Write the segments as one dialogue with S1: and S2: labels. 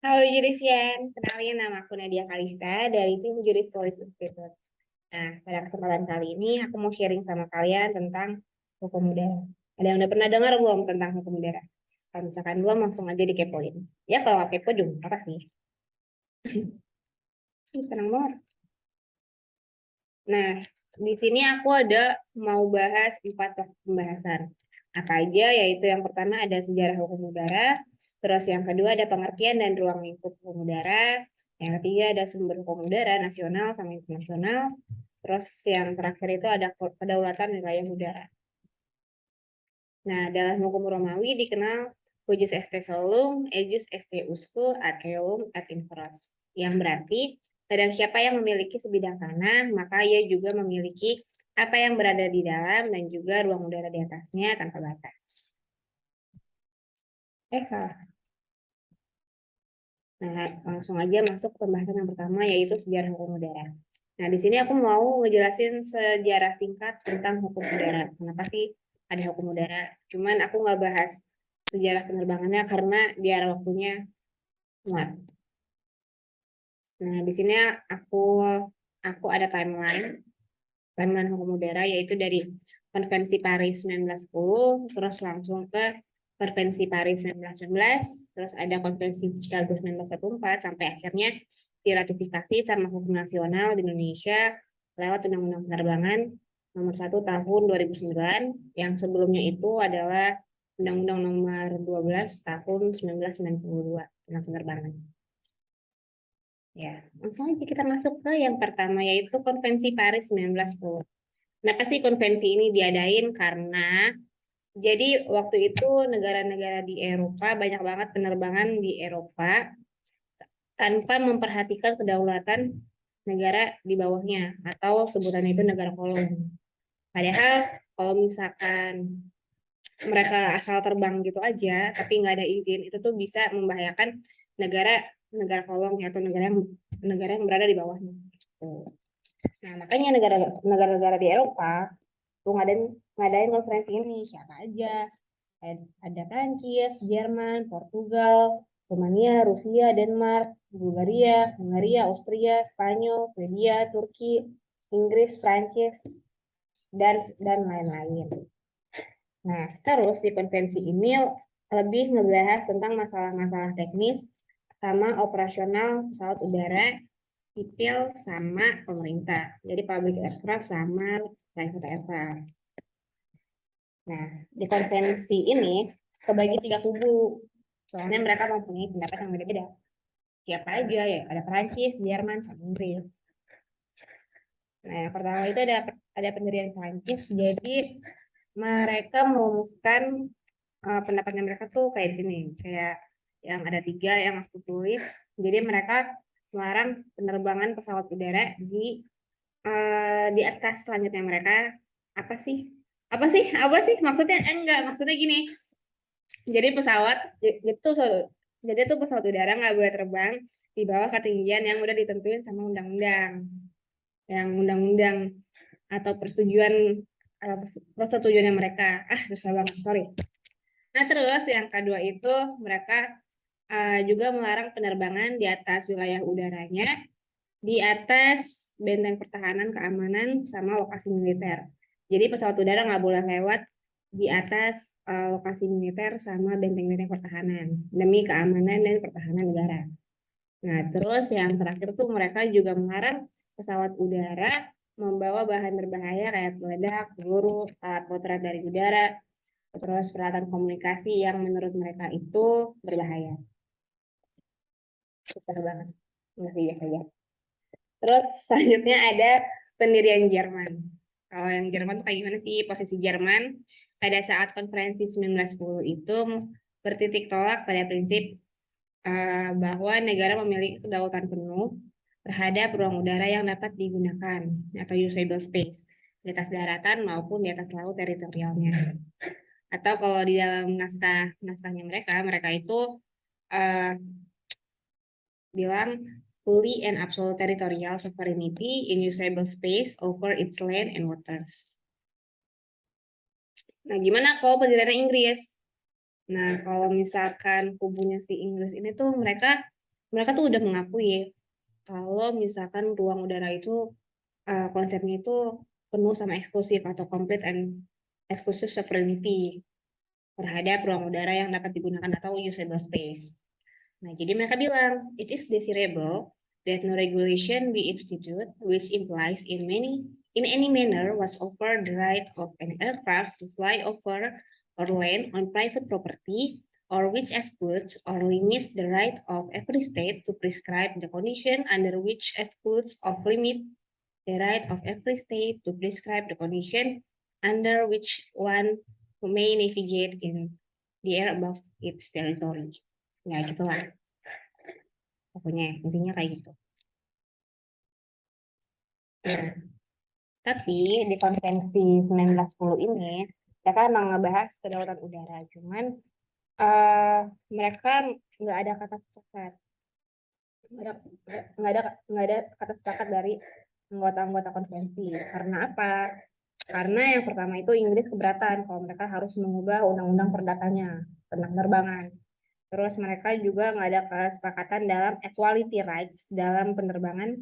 S1: Halo Jurisian, kenalin nama aku Nadia Kalista dari tim Juris Police Institute. Nah, pada kesempatan kali ini aku mau sharing sama kalian tentang hukum udara. Ada yang udah pernah dengar belum tentang hukum udara? Kalau misalkan belum, langsung aja dikepoin. Ya kalau nggak kepo juga apa sih? Tenang banget. Nah, di sini aku ada mau bahas 4 topik pembahasan. Apa aja? Yaitu yang pertama ada sejarah hukum udara, terus yang kedua ada pengertian dan ruang lingkup hukum udara, yang ketiga ada sumber hukum udara nasional sama internasional, terus yang terakhir itu ada kedaulatan wilayah udara. Nah, dalam hukum Romawi dikenal Hujus est solum, ejus est usque ad caelum ad infras. Yang berarti, barang siapa yang memiliki sebidang tanah, maka ia juga memiliki apa yang berada di dalam dan juga ruang udara di atasnya tanpa batas. Salah. Nah, langsung aja masuk ke pembahasan yang pertama, yaitu sejarah hukum udara. Nah, di sini aku mau ngejelasin sejarah singkat tentang hukum udara. Kenapa sih ada hukum udara? Cuman aku nggak bahas sejarah penerbangannya karena biar waktunya muat. Nah, di sini aku aku ada timeline hukum udara yaitu dari Konvensi Paris 1910, terus langsung ke Konvensi Paris 1919, terus ada Konvensi Chicago 1944 sampai akhirnya diratifikasi sama hukum nasional di Indonesia lewat Undang-Undang Penerbangan nomor 1 tahun 2009, yang sebelumnya itu adalah Undang-Undang nomor 12 tahun 1992 tentang penerbangan. Ya, langsung aja kita masuk ke yang pertama yaitu Konvensi Paris 1910. Kenapa sih konvensi ini diadain? Karena jadi waktu itu negara-negara di Eropa banyak banget penerbangan di Eropa tanpa memperhatikan kedaulatan negara di bawahnya atau sebutannya itu negara koloni. Padahal kalau misalkan mereka asal terbang gitu aja tapi nggak ada izin itu tuh bisa membahayakan negara negara koloni atau negara yang berada di bawahnya. Nah, makanya negara-negara di Eropa tuh ngadain konferensi ini siapa aja? Ada Prancis, Jerman, Portugal, Rumania, Rusia, Denmark, Bulgaria, Hungaria, Austria, Spanyol, Swedia, Turki, Inggris, Prancis, dan lain-lain. Nah, terus di konvensi ini lebih ngebahas tentang masalah-masalah teknis sama operasional pesawat udara, sipil sama pemerintah. Jadi public aircraft sama private aircraft. Nah, di konvensi ini kebagi 3 kubu. Soalnya mereka mempunyai pendapat yang beda-beda. Siapa aja ya? Ada Perancis, Jerman, sama Inggris. Nah, yang pertama itu ada pendirian Perancis. Jadi mereka merumuskan pendapatnya mereka tuh kayak sini, kayak yang ada 3 yang aku tulis. Jadi mereka melarang penerbangan pesawat udara di atas selanjutnya mereka apa sih? Apa sih? Apa sih? Maksudnya enggak, maksudnya gini. Jadi jadi tuh pesawat udara nggak boleh terbang di bawah ketinggian yang udah ditentuin sama undang-undang, yang undang-undang atau persetujuannya mereka. Susah banget, sorry. Nah, terus yang kedua itu mereka juga melarang penerbangan di atas wilayah udaranya, di atas benteng pertahanan keamanan sama lokasi militer. Jadi pesawat udara nggak boleh lewat di atas lokasi militer sama benteng-benteng pertahanan demi keamanan dan pertahanan negara. Nah, terus yang terakhir tuh mereka juga melarang pesawat udara membawa bahan berbahaya kayak peledak, peluru, alat potret dari udara, terus peralatan komunikasi yang menurut mereka itu berbahaya. Susah banget. Nggak sih biasa aja. Terus selanjutnya ada pendirian Jerman. Kalau yang Jerman tuh kayak gimana sih posisi Jerman pada saat konferensi 1910 itu bertitik tolak pada prinsip bahwa negara memiliki kedaulatan penuh terhadap ruang udara yang dapat digunakan atau usable space di atas daratan maupun di atas laut teritorialnya. Atau kalau di dalam naskahnya mereka itu uh, bilang fully and absolute territorial sovereignty in usable space over its land and waters. Nah, gimana kalau pendirian Inggris? Nah, kalau misalkan kubunya si Inggris ini tuh mereka mereka tuh udah mengakui kalau misalkan ruang udara itu konsepnya itu penuh sama eksklusif atau complete and exclusive sovereignty terhadap ruang udara yang dapat digunakan atau usable space. Nah, jadi mereka bilang, it is desirable that no regulation be instituted, which implies in any manner was over the right of an aircraft to fly over or land on private property, or which excludes or limits the right of every state to prescribe the condition under which excludes or limit the right of every state to prescribe the condition under which one may navigate in the air above its territory. Ya, gitulah. Pokoknya intinya kayak gitu. Nah, tapi di konvensi 1910 ini, mereka emang ngebahas kedaulatan udara. Cuman mereka nggak ada kata sepakat. Nggak ada kata sepakat dari anggota-anggota konvensi. Karena apa? Karena yang pertama itu Inggris keberatan kalau mereka harus mengubah undang-undang perdatanya tentang penerbangan. Terus mereka juga nggak ada kesepakatan dalam equality rights dalam penerbangan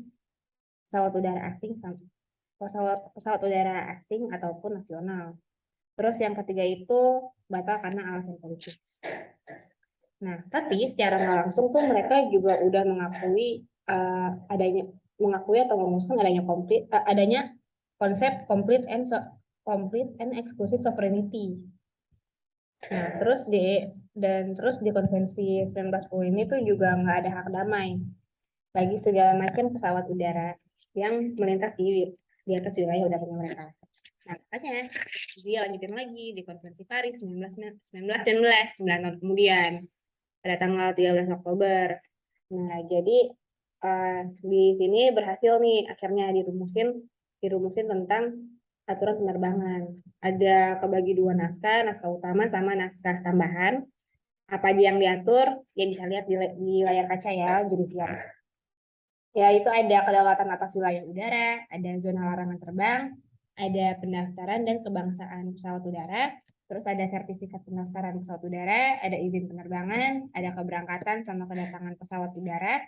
S1: pesawat udara asing pesawat udara asing ataupun nasional. Terus yang ketiga itu batal karena alasan politis. Nah, tapi secara nggak langsung tuh mereka juga udah mengakui atau memusnahkan adanya konsep complete and exclusive sovereignty. Nah, terus di konvensi 1910 ini tuh juga nggak ada hak damai bagi segala macam pesawat udara yang melintas di atas wilayah udaranya mereka. Nah, makanya dia lanjutin lagi di konvensi Paris 1919, 9 tahun kemudian pada tanggal 13 Oktober. Nah, jadi di sini berhasil nih akhirnya dirumusin tentang aturan penerbangan. Ada kebagi dua naskah utama sama naskah tambahan. Apa aja yang diatur, ya bisa lihat di layar kaca ya, jadi siap. Ya, itu ada kedaulatan atas wilayah udara, ada zona larangan terbang, ada pendaftaran dan kebangsaan pesawat udara, terus ada sertifikat pendaftaran pesawat udara, ada izin penerbangan, ada keberangkatan sama kedatangan pesawat udara,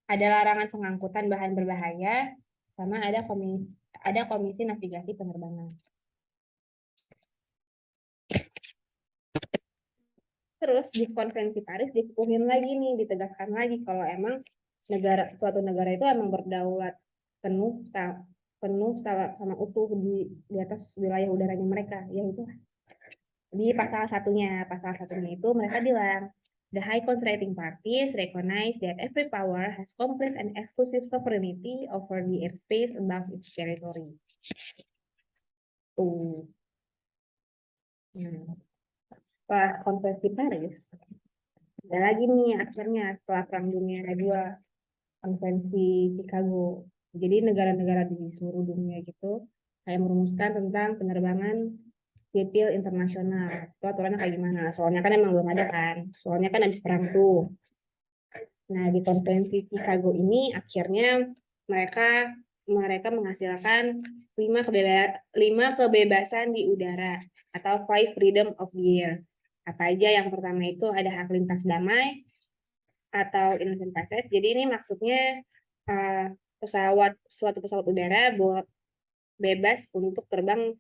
S1: ada larangan pengangkutan bahan berbahaya, sama ada komisi navigasi penerbangan. Terus di konvensi Paris dikukuhin lagi nih, ditegaskan lagi kalau emang suatu negara itu emang berdaulat penuh sama utuh di atas wilayah udaranya mereka, yaitu di pasal satunya itu mereka bilang the high contracting parties recognize that every power has complete and exclusive sovereignty over the airspace above its territory. Setelah konvensi Paris, ada lagi nih akhirnya setelah Perang Dunia II, konvensi Chicago. Jadi negara-negara di seluruh dunia gitu kayak merumuskan tentang penerbangan sipil internasional. Itu aturannya kayak gimana? Soalnya kan emang belum ada kan. Soalnya kan habis perang tuh. Nah, di konvensi Chicago ini akhirnya mereka mereka menghasilkan 5 kebebasan di udara atau 5 freedom of the air. Apa aja? Yang pertama itu ada hak lintas damai atau innocent passage. Jadi ini maksudnya suatu pesawat udara bebas untuk terbang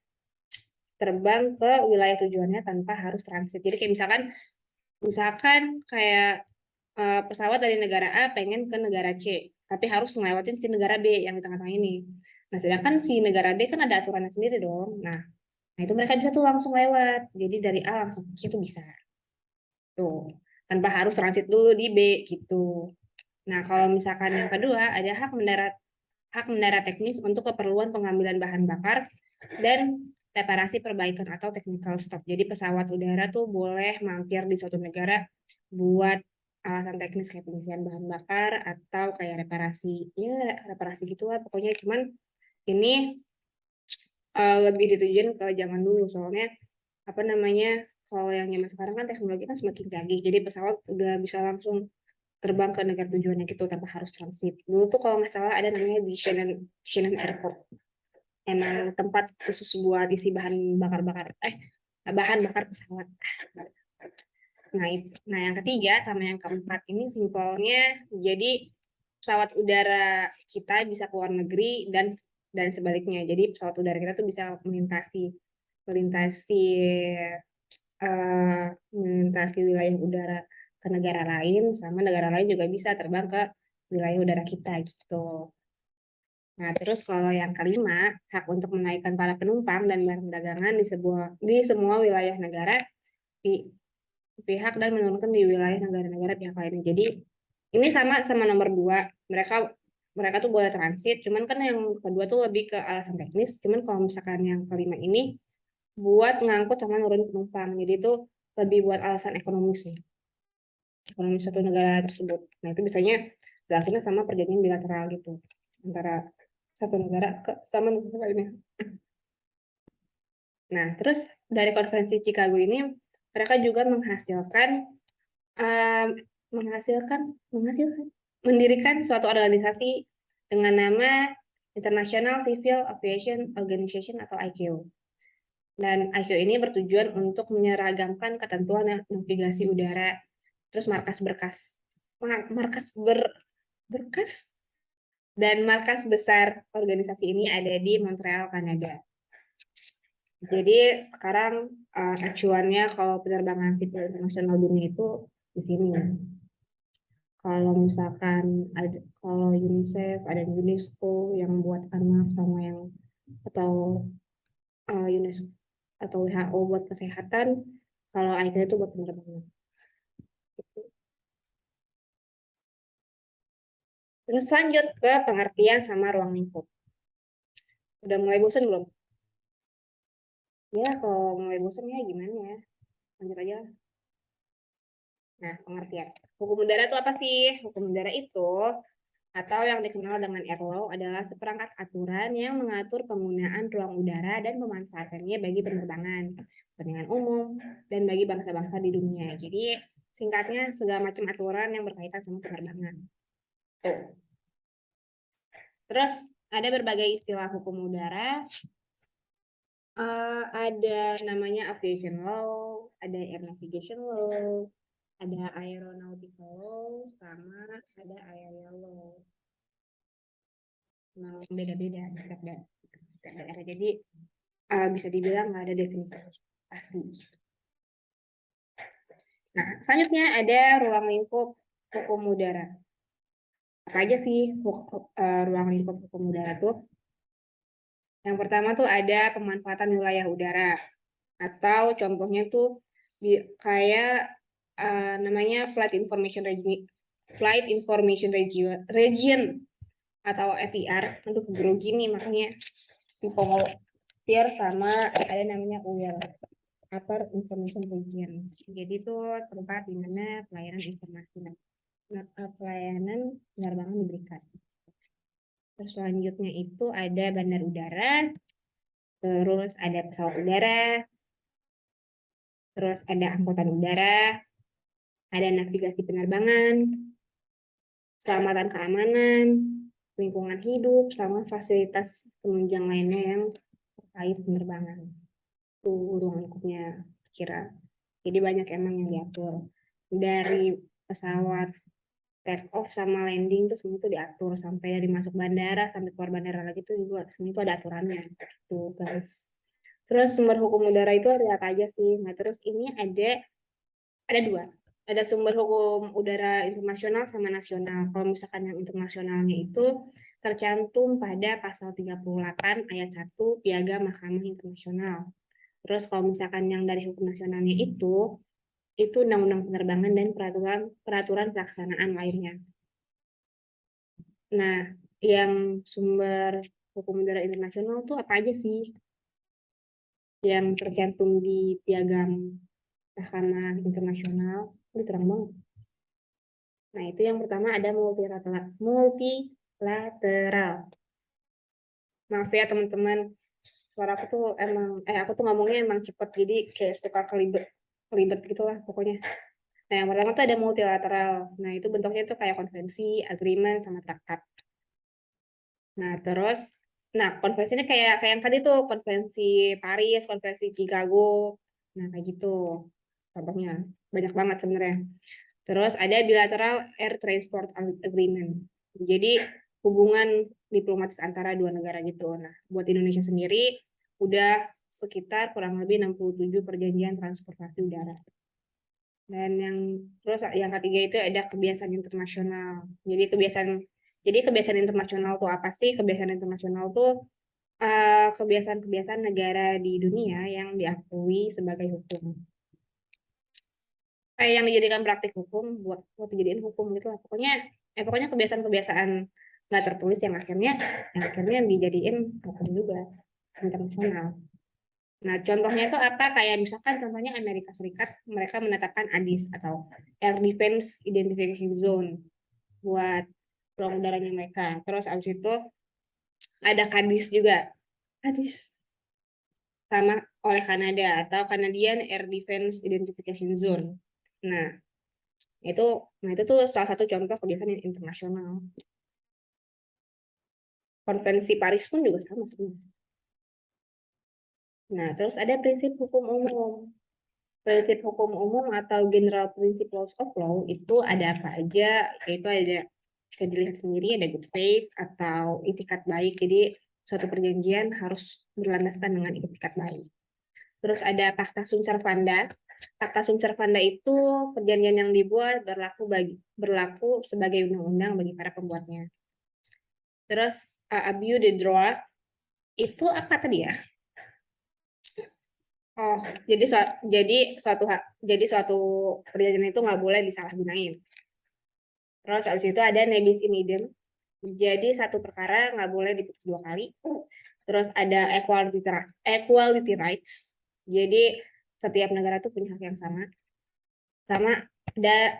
S1: ke wilayah tujuannya tanpa harus transit. Jadi kayak misalkan kayak pesawat dari negara A pengen ke negara C, tapi harus ngelewatin si negara B yang di tengah-tengah ini. Nah, sedangkan si negara B kan ada aturannya sendiri dong. Nah, itu mereka bisa tuh langsung lewat. Jadi dari A langsung ke C itu bisa. Tuh, tanpa harus transit dulu di B gitu. Nah, kalau misalkan yang kedua ada hak mendarat teknis untuk keperluan pengambilan bahan bakar dan reparasi perbaikan atau technical stop. Jadi pesawat udara tuh boleh mampir di suatu negara buat alasan teknis kayak pengisian bahan bakar atau kayak reparasi gitu lah pokoknya. Cuman ini lebih ditujuin ke zaman dulu, soalnya apa namanya, kalau yang zaman sekarang kan teknologi kan semakin canggih, jadi pesawat udah bisa langsung terbang ke negara tujuannya gitu tanpa harus transit. Dulu tuh kalau nggak salah ada namanya di Shannon Airport, emang tempat khusus buat isi bahan bakar pesawat. Nah, yang ketiga sama yang keempat ini simpelnya, jadi pesawat udara kita bisa ke luar negeri dan sebaliknya. Jadi pesawat udara kita tuh bisa melintasi melintasi wilayah udara ke negara lain, sama negara lain juga bisa terbang ke wilayah udara kita gitu. Nah, terus kalau yang kelima, hak untuk menaikkan para penumpang dan barang dagangan di semua wilayah negara di pihak dan menurunkan di wilayah negara-negara pihak lainnya. Jadi ini sama nomor dua. Mereka mereka tuh boleh transit, cuman kan yang kedua tuh lebih ke alasan teknis. Cuman kalau misalkan yang kelima ini buat ngangkut sama nurunin penumpang. Jadi itu lebih buat alasan ekonomis sih. Ekonomi satu negara tersebut. Nah, itu biasanya dilakukan sama perjanjian bilateral gitu antara satu negara sama negara lainnya. Nah, terus dari konferensi Chicago ini mereka juga um, mendirikan suatu organisasi dengan nama International Civil Aviation Organization atau ICAO. Dan ICAO ini bertujuan untuk menyeragamkan ketentuan navigasi udara, terus berkas dan markas besar organisasi ini ada di Montreal, Kanada. Jadi sekarang acuannya kalau penerbangan sipil internasional dunia itu di sini. Kalau misalkan kalau UNICEF ada UNESCO yang buat anak sama yang atau UNESCO atau WHO buat kesehatan, kalau ICAO itu buat penerbangan. Terus lanjut ke pengertian sama ruang lingkup. Udah mulai bosan belum? Ya, kalau mulai bosan ya gimana ya? Lanjut aja. Nah, pengertian. Hukum udara itu apa sih? Hukum udara itu atau yang dikenal dengan air law adalah seperangkat aturan yang mengatur penggunaan ruang udara dan pemanfaatannya bagi penerbangan, kepentingan umum, dan bagi bangsa-bangsa di dunia. Jadi, singkatnya segala macam aturan yang berkaitan sama penerbangan. Tuh. Terus, ada berbagai istilah hukum udara. Ada namanya aviation law, ada air navigation law, ada aeronautical law, sama ada area law. Nah, beda-beda setiap daerah. Jadi bisa dibilang nggak ada definisi pasti. Nah, selanjutnya ada ruang lingkup hukum udara. Apa aja sih ruang lingkup hukum udara tuh? Yang pertama tuh ada pemanfaatan wilayah udara. Atau contohnya tuh kayak namanya Flight Information Region atau FIR. Aduh, grogi nih makanya dipengaruhi sama ada namanya UIR. Upper Information Region. Jadi itu tempat di mana pelayanan penerbangan diberikan. Terus selanjutnya itu ada bandar udara, terus ada pesawat udara, terus ada angkutan udara, ada navigasi penerbangan, keselamatan keamanan, lingkungan hidup, sama fasilitas penunjang lainnya yang terkait penerbangan. Itu ruang lingkupnya kira. Jadi banyak emang yang diatur. Dari pesawat take off sama landing tuh semua itu diatur sampai dari masuk bandara sampai keluar bandara lagi tuh juga semua itu ada aturannya tuh guys. Terus sumber hukum udara itu ada apa aja sih? Nah, terus ini ada dua. Ada sumber hukum udara internasional sama nasional. Kalau misalkan yang internasionalnya itu tercantum pada pasal 38 ayat 1 Piagam Mahkamah Internasional. Terus kalau misalkan yang dari hukum nasionalnya itu undang-undang penerbangan dan peraturan pelaksanaan lainnya. Nah, yang sumber hukum udara internasional tuh apa aja sih yang tercantum di Piagam Mahkamah Internasional? Ini terang banget. Nah, itu yang pertama ada multilateral. Maaf ya teman-teman, suara aku tuh aku tuh ngomongnya emang cepet, jadi kayak suka kelibet gitu lah pokoknya. Nah, yang pertama tuh ada multilateral. Nah, itu bentuknya tuh kayak konvensi, agreement, sama traktat. Nah, terus, konvensi ini kayak yang tadi tuh, konvensi Paris, konvensi Chicago. Nah, kayak gitu contohnya. banyak banget sebenarnya. Terus ada bilateral air transport agreement. Jadi hubungan diplomatis antara dua negara gitu. Nah, buat Indonesia sendiri udah sekitar kurang lebih 67 perjanjian transportasi udara. Dan terus yang ketiga itu ada kebiasaan internasional. Jadi kebiasaan internasional tuh apa sih? Kebiasaan internasional tuh kebiasaan-kebiasaan negara di dunia yang diakui sebagai hukum. Kayak yang dijadikan praktik hukum buat dijadiin hukum gitu lah. Pokoknya kebiasaan-kebiasaan nggak tertulis yang akhirnya dijadiin hukum juga internasional. Nah, contohnya itu apa? Kayak misalkan contohnya Amerika Serikat, mereka menetapkan ADIZ atau Air Defense Identification Zone buat ruang udaranya mereka. Terus abis itu ada KADIS juga. KADIS sama oleh Kanada atau Canadian Air Defense Identification Zone. Nah, itu itu tuh salah satu contoh kebiasaan internasional. Konvensi Paris pun juga sama sebenarnya. Nah, terus ada prinsip hukum umum. Prinsip hukum umum atau General Principles of Law itu ada apa aja? Yaitu ada bisa dilihat sendiri ada good faith atau itikat baik. Jadi suatu perjanjian harus berlandaskan dengan itikat baik. Terus ada Pacta Sunt Servanda. Pacta Sunt Servanda itu perjanjian yang dibuat berlaku sebagai undang-undang bagi para pembuatnya. Terus abus de droit itu apa tadi ya? Oh, jadi suatu perjanjian itu nggak boleh disalahgunain. Terus habis itu ada nebis in idem. Jadi satu perkara nggak boleh diputus dua kali. Terus ada equality rights. Jadi setiap negara tuh punya hak yang sama.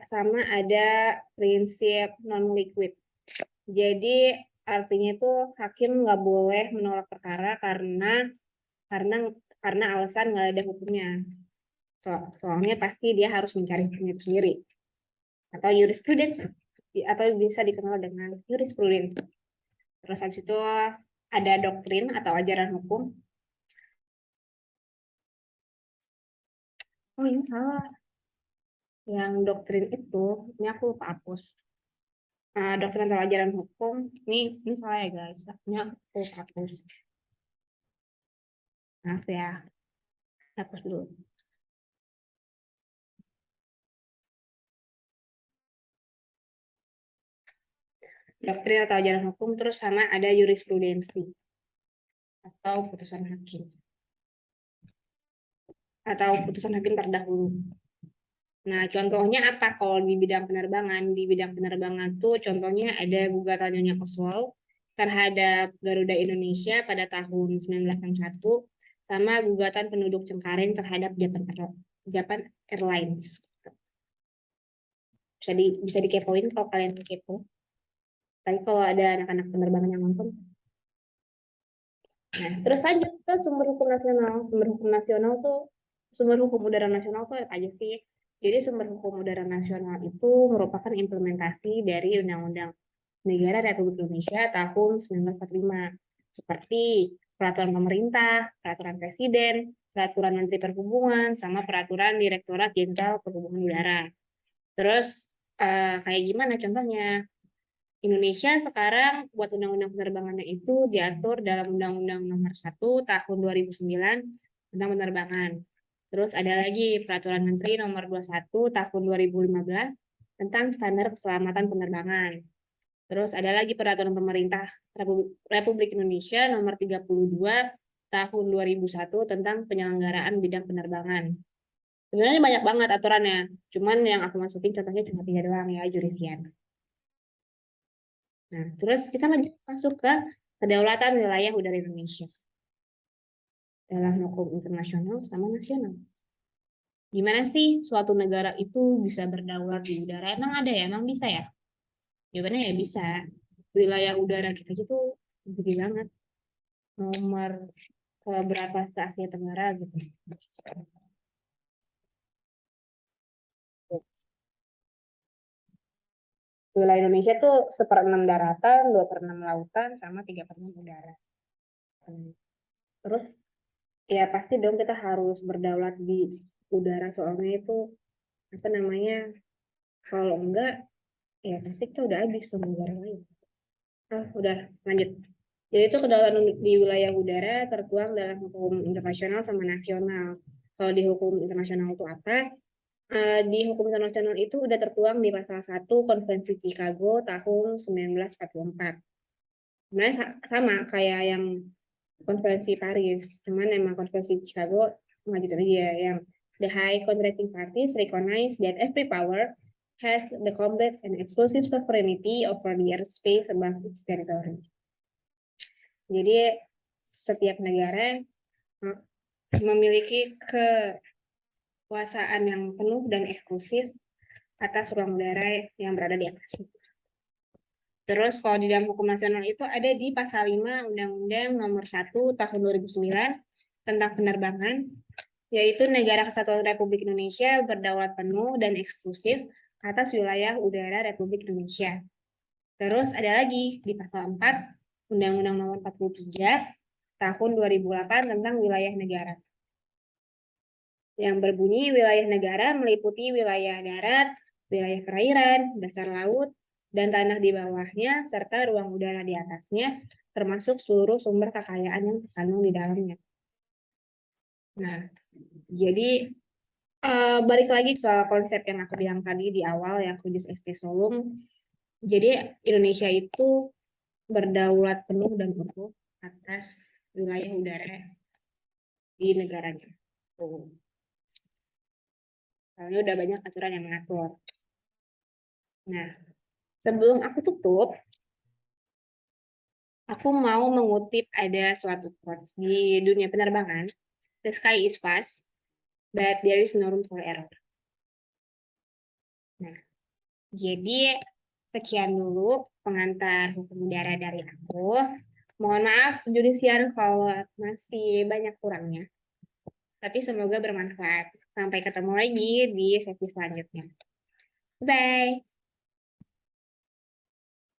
S1: Sama ada prinsip non liquid. Jadi artinya itu hakim nggak boleh menolak perkara karena karena alasan nggak ada hukumnya. Soalnya pasti dia harus mencari hukumnya itu sendiri. Atau jurisprudence atau bisa dikenal dengan jurisprudence. Terus habis itu ada doktrin atau ajaran hukum. Oh ini salah. Yang doktrin itu, ini aku lupa hapus. Doktrin atau ajaran hukum, ini salah ya guys. Ini aku lupa hapus. Maaf ya, hapus dulu. Doktrin atau ajaran hukum, terus sama ada jurisprudensi atau putusan hakim. Atau putusan hakim terdahulu. Nah, contohnya apa kalau di bidang penerbangan? Di bidang penerbangan tuh contohnya ada gugatan Nyonya Oswald terhadap Garuda Indonesia pada tahun 1961 sama gugatan penduduk Cengkareng terhadap Japan Airlines. Bisa dikepoin kalau kalian kepo. Tapi kalau ada anak-anak penerbangan yang nonton. Nah, terus lanjut ke sumber hukum nasional. Sumber hukum udara nasional tuh apa aja sih? Jadi sumber hukum udara nasional itu merupakan implementasi dari Undang-Undang Negara Republik Indonesia tahun 1945 seperti peraturan pemerintah, peraturan presiden, peraturan Menteri Perhubungan, sama peraturan Direktorat Jenderal Perhubungan Udara. Terus kayak gimana contohnya? Indonesia sekarang buat undang-undang penerbangannya itu diatur dalam Undang-Undang Nomor 1 Tahun 2009 tentang penerbangan. Terus ada lagi Peraturan Menteri Nomor 21 Tahun 2015 tentang standar keselamatan penerbangan. Terus ada lagi Peraturan Pemerintah Republik Indonesia Nomor 32 Tahun 2001 tentang penyelenggaraan bidang penerbangan. Sebenarnya banyak banget aturannya, cuman yang aku masukin contohnya cuma 3 doang ya, jurisian. Nah, terus kita masuk ke kedaulatan wilayah udara Indonesia dalam hukum internasional sama nasional. Gimana sih suatu negara itu bisa berdaulat di udara? Emang ada ya? Emang bisa ya? Jawabannya ya bisa. Wilayah udara kita itu gede banget. Nomor berapa se-Asia Tenggara gitu. Wilayah Indonesia tuh 1/6 daratan, 2/6 lautan, sama 3/6 udara. Terus ya pasti dong kita harus berdaulat di udara soalnya itu apa namanya, kalau enggak ya pasti kita udah habis sama negara lain. Udah lanjut. Jadi itu kedaulatan di wilayah udara tertuang dalam hukum internasional sama nasional. Kalau di hukum internasional itu apa? Di hukum internasional itu udah tertuang di pasal 1 Konvensi Chicago tahun 1944. Sebenarnya sama kayak yang Konvensi Paris, cuman emang Konvensi Chicago nggak gitu aja yang the high contracting parties recognize that every power has the complete and exclusive sovereignty over the airspace above its territory. Jadi setiap negara memiliki kekuasaan yang penuh dan eksklusif atas ruang udara yang berada di atasnya. Terus kalau di dalam hukum nasional itu ada di pasal 5 Undang-Undang Nomor 1 Tahun 2009 tentang penerbangan, yaitu Negara Kesatuan Republik Indonesia berdaulat penuh dan eksklusif atas wilayah udara Republik Indonesia. Terus ada lagi di pasal 4 Undang-Undang Nomor 43 Tahun 2008 tentang wilayah negara, yang berbunyi wilayah negara meliputi wilayah darat, wilayah perairan, dasar laut, dan tanah di bawahnya, serta ruang udara di atasnya, termasuk seluruh sumber kekayaan yang terkandung di dalamnya. Nah, jadi balik lagi ke konsep yang aku bilang tadi di awal, yang Kudus ST Solung. Jadi Indonesia itu berdaulat penuh dan utuh atas wilayah udara di negaranya. Soalnya udah banyak aturan yang mengatur. Nah, sebelum aku tutup, aku mau mengutip ada suatu quotes di dunia penerbangan. The sky is vast, but there is no room for error. Nah, jadi sekian dulu pengantar hukum udara dari aku. Mohon maaf, Judisian, kalau masih banyak kurangnya. Tapi semoga bermanfaat. Sampai ketemu lagi di sesi selanjutnya. Bye!